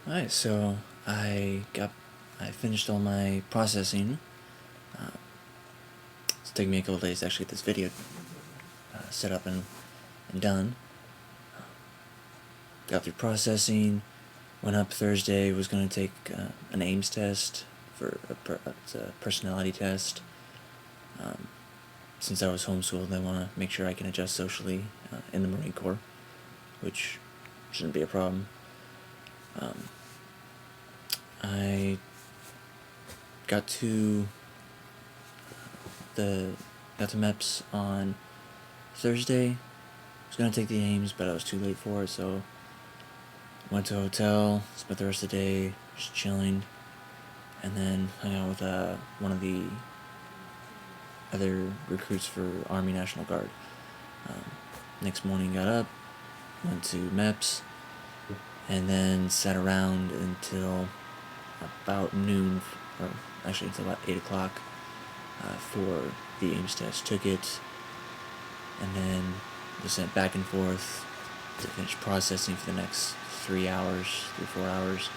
Alright, so I finished all my processing. It's taken me a couple days to actually get this video set up and done. Got through processing, went up Thursday, was going to take an AIMS test for it's a personality test. Since I was homeschooled, they want to make sure I can adjust socially in the Marine Corps, which shouldn't be a problem. I got to meps on Thursday. I was gonna take the AIMS, but I was too late for it, so went to a hotel, spent the rest of the day just chilling, and then hung out with one of the other recruits for Army National Guard. Next morning, got up, went to meps, and then sat around until about noon, or actually until about 8 o'clock for the AIMS test. Took it, and then just sent back and forth to finish processing for the next 3 hours, 4 hours.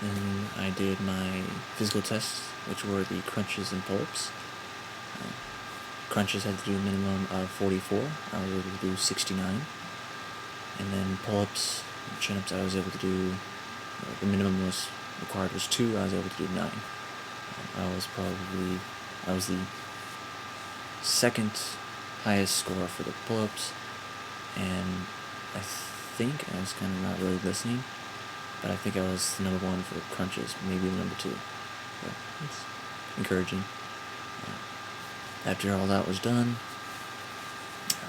Then I did my physical tests, which were the crunches and pull-ups. Crunches had to do a minimum of 44. I was able to do 69. And then pull-ups, chin-ups, I was able to do, the minimum was required was 2, I was able to do 9. I was the second highest score for the pull-ups, and I think, I was kind of not really listening, but I think I was the number 1 for crunches, maybe the number 2. So it's encouraging. After all that was done,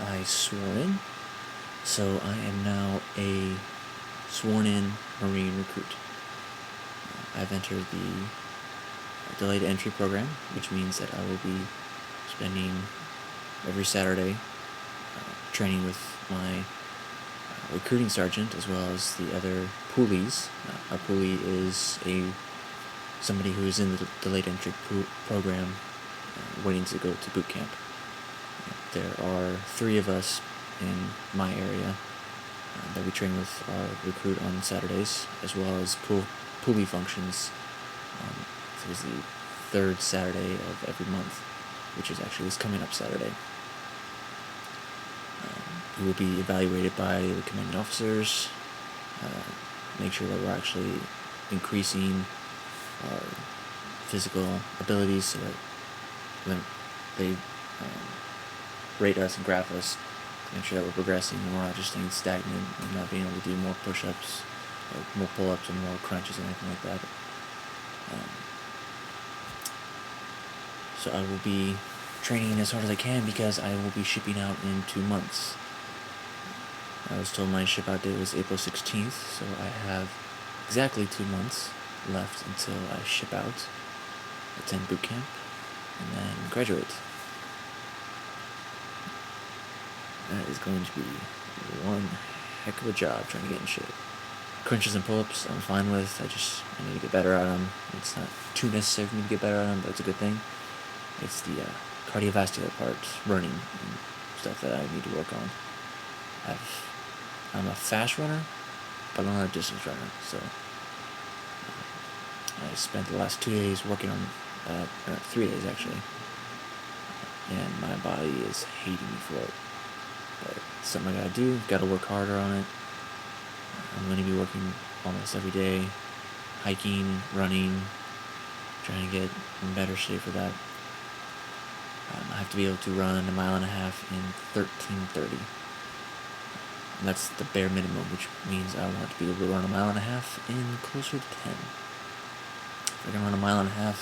I swore in. So I am now a sworn-in Marine recruit. I've entered the delayed entry program, which means that I will be spending every Saturday training with my recruiting sergeant as well as the other poolies. A poolie is somebody who is in the delayed entry program waiting to go to boot camp. There are 3 of us in my area that we train with our recruit on Saturdays, as well as poolie functions. It was the 3rd Saturday of every month, which is actually this coming up Saturday. We will be evaluated by the commanding officers, make sure that we're actually increasing our physical abilities so that when they rate us and graph us, make sure that we're progressing and we're not just staying stagnant and not being able to do more push-ups or more pull-ups or more crunches or anything like that. So I will be training as hard as I can because I will be shipping out in 2 months. I was told my ship out date was April 16th, so I have exactly 2 months left until I ship out, attend boot camp, and then graduate. That is going to be one heck of a job trying to get in shape. Crunches and pull-ups I'm fine with. I need to get better at them. It's not too necessary for me to get better at them, but it's a good thing. It's the cardiovascular part, running and stuff that I need to work on. I'm a fast runner, but I'm not a distance runner, so I spent the last 2 days working on, 3 days actually, and my body is hating me for it. But it's something I gotta do, gotta work harder on it. I'm gonna be working almost every day, hiking, running, trying to get in better shape for that. I have to be able to run 1.5 miles in 13:30. And that's the bare minimum, which means I want to be able to run 1.5 miles in closer to 10. If I can run 1.5 miles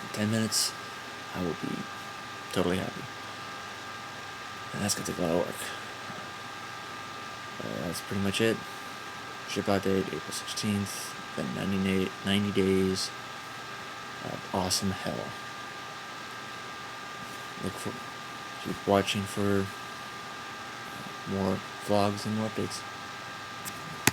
in 10 minutes, I will be totally happy. And that's gonna take a lot of work. That's pretty much it. Ship out date, April 16th. Then 90 days of awesome hell. Keep watching for more vlogs and more updates.